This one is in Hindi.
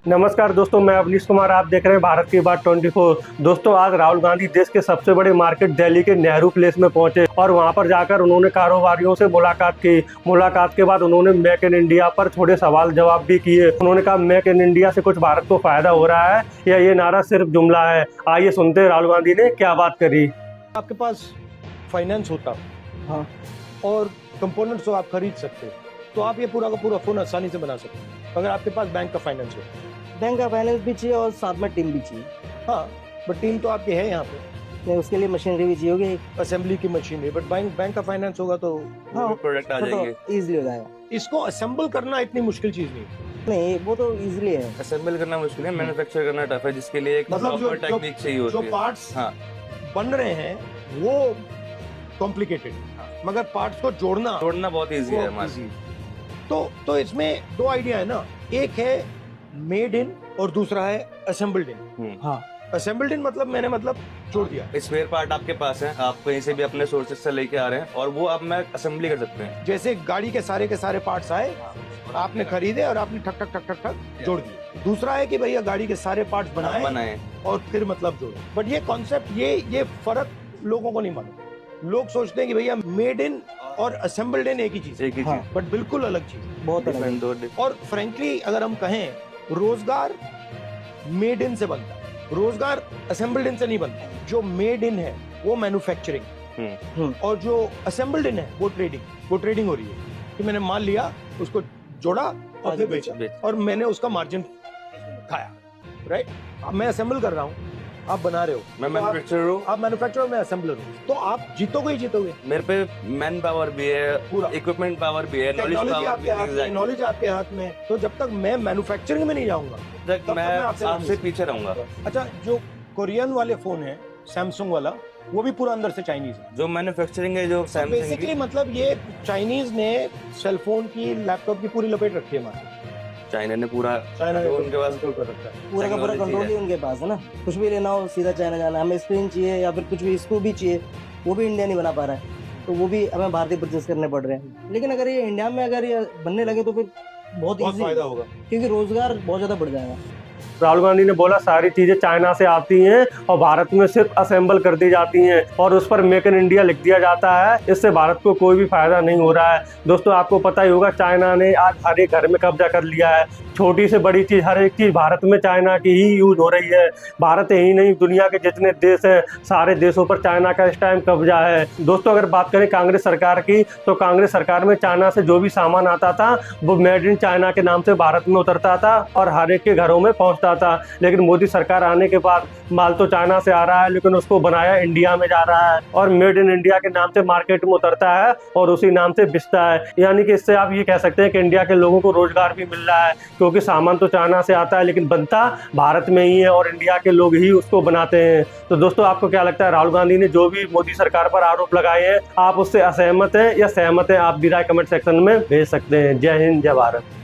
नमस्कार दोस्तों, मैं अवनीश कुमार। आप देख रहे हैं भारत की बात 24। दोस्तों, आज राहुल गांधी देश के सबसे बड़े मार्केट दिल्ली के नेहरू प्लेस में पहुंचे और वहां पर जाकर उन्होंने कारोबारियों से मुलाकात की। मुलाकात के बाद उन्होंने मेक इन इंडिया पर थोड़े सवाल जवाब भी किए। उन्होंने कहा मेक इन इंडिया से कुछ भारत को फायदा हो रहा है या ये नारा सिर्फ जुमला है। आइए सुनते हैं राहुल गांधी ने क्या बात करी। आपके पास फाइनेंस होता हाँ, और कंपोनेंट्स तो आप खरीद सकते हो, तो आप ये पूरा का पूरा फोन आसानी से बना सकते हो अगर आपके पास बैंक का फाइनेंस हो। बैंक का फाइनेंस भी चाहिए और साथ में टीम भी चाहिए। हाँ, बट टीम तो आपकी है यहाँ पे, नहीं, उसके लिए मशीनरी भी चाहिए होगी। असेंबली की मशीनरी, बट बैंक का फाइनेंस होगा तो हाँ, प्रोडक्ट आ जाएंगे। तो इजीली हो जाएगा। इसको असेंबल करना इतनी मुश्किल चीज नहीं है। नहीं, वो तो इजीली है। असेंबल करना मुश्किल है, मैन्युफैक्चर करना टफ है, जिसके लिए एक मतलब प्रॉपर टेक्निक चाहिए होती जो है। पार्ट्स हाँ, बन रहे हैं वो कॉम्प्लिकेटेड, मगर पार्ट्स को जोड़ना जोड़ना बहुत इजी है वो हमारे। easy। तो इसमें दो आइडिया है ना, एक है मेड इन और दूसरा है असेंबल्ड इन। हाँ, असेंबल्ड इन मतलब जोड़ दिया। स्पेयर पार्ट आपके पास है, आप कहीं से भी अपने सोर्सेज से लेके आ रहे हैं और वो आप में असेंबली कर सकते हैं। जैसे गाड़ी के सारे पार्ट्स आए, आपने खरीदे और आपने ठक ठक ठक ठक ठक जोड़ दिए। दूसरा है कि भैया गाड़ी के सारे पार्ट्स बनाए और फिर मतलब जोड़े। बट ये कॉन्सेप्ट, ये फर्क लोगों को नहीं मालूम। लोग सोचते हैं कि भैया मेड इन और असेंबल्ड इन एक ही चीज, एक ही हाँ। चीज, बट बिल्कुल अलग चीज। बहुत अलग है। डिफरेंट। और फ्रेंकली अगर हम कहें, रोजगार मेड इन से बनता है, रोजगार असेंबल्ड इन से नहीं बनता। जो मेड इन है वो मैन्युफैक्चरिंग, और जो असेंबल्ड इन है वो ट्रेडिंग हो रही है कि मैंने माल लिया, उसको जोड़ा और फिर बेचा और मैंने उसका मार्जिन खाया। राइट, अब मैं असेंबल कर रहा हूँ, आप बना रहे हो, मैं मैन्युफैक्चरर हूँ, आप मैन्युफैक्चरर, मैं असेंबलर हूँ, तो आप जीतोगे ही जीतोगे। मेरे पे मैन पावर भी है, पूरा इक्विपमेंट पावर भी है, नॉलेज टेक्नोलॉजी पावर आपके भी हाथ में, है। नॉलेज आपके हाथ में। तो जब तक मैं मैन्युफैक्चरिंग में नहीं जाऊंगा, तक तब मैं आपसे आपसे पीछे रहूंगा। अच्छा, जो कोरियन वाले फोन है, सैमसंग वाला, वो भी पूरा अंदर से चाइनीज है। जो मैन्युफैक्चरिंग है, जो सैमसंग बेसिकली की, मतलब ये चाइनीज ने सेलफोन की, लैपटॉप की पूरी लपेट रखी है हमारे। चाइना ने पूरा, चाइना ने उनके पास कंट्रोल कर रखा है। पूरा का पूरा technology कंट्रोल है। ही उनके पास है ना। कुछ भी लेना हो सीधा चाइना जाना है। हमें स्क्रीन चाहिए या फिर कुछ भी स्क्रू भी चाहिए, वो भी इंडिया नहीं बना पा रहा है, तो वो भी हमें भारतीय परचेज करने पड़ रहे हैं। लेकिन अगर ये इंडिया में अगर ये बनने लगे तो फिर बहुत बहुत ईजी, फायदा होगा। क्योंकि रोजगार बहुत ज्यादा बढ़ जाएगा। राहुल गांधी ने बोला सारी चीजें चाइना से आती हैं और भारत में सिर्फ असेंबल कर दी जाती हैं और उस पर मेक इन इंडिया लिख दिया जाता है। इससे भारत को कोई भी फायदा नहीं हो रहा है। दोस्तों, आपको पता ही होगा, चाइना ने आज हर एक घर में कब्जा कर लिया है। छोटी से बड़ी चीज, हर एक चीज भारत में चाइना की ही यूज हो रही है। भारत ही नहीं, दुनिया के जितने देश हैं, सारे देशों पर चाइना का इस टाइम कब्जा है। दोस्तों, अगर बात करें कांग्रेस सरकार की, तो कांग्रेस सरकार में चाइना से जो भी सामान आता था वो मेड इन चाइना के नाम से भारत में उतरता था और हर एक के घरों में पहुंचता था। लेकिन मोदी सरकार आने के बाद माल तो चाइना से आ रहा है, लेकिन उसको बनाया इंडिया में जा रहा है और मेड इन इंडिया के नाम से मार्केट में उतरता है और उसी नाम से बिकता है। यानी कि इससे आप ये कह सकते हैं कि इंडिया के लोगों को रोजगार भी मिल रहा है, क्योंकि सामान तो चाइना से आता है लेकिन बनता भारत में ही है और इंडिया के लोग ही उसको बनाते हैं। तो दोस्तों, आपको क्या लगता है, राहुल गांधी ने जो भी मोदी सरकार पर आरोप लगाए हैं, आप उससे असहमत हैं या सहमत हैं? आप भी राय कमेंट सेक्शन में भेज सकते हैं। जय हिंद, जय भारत।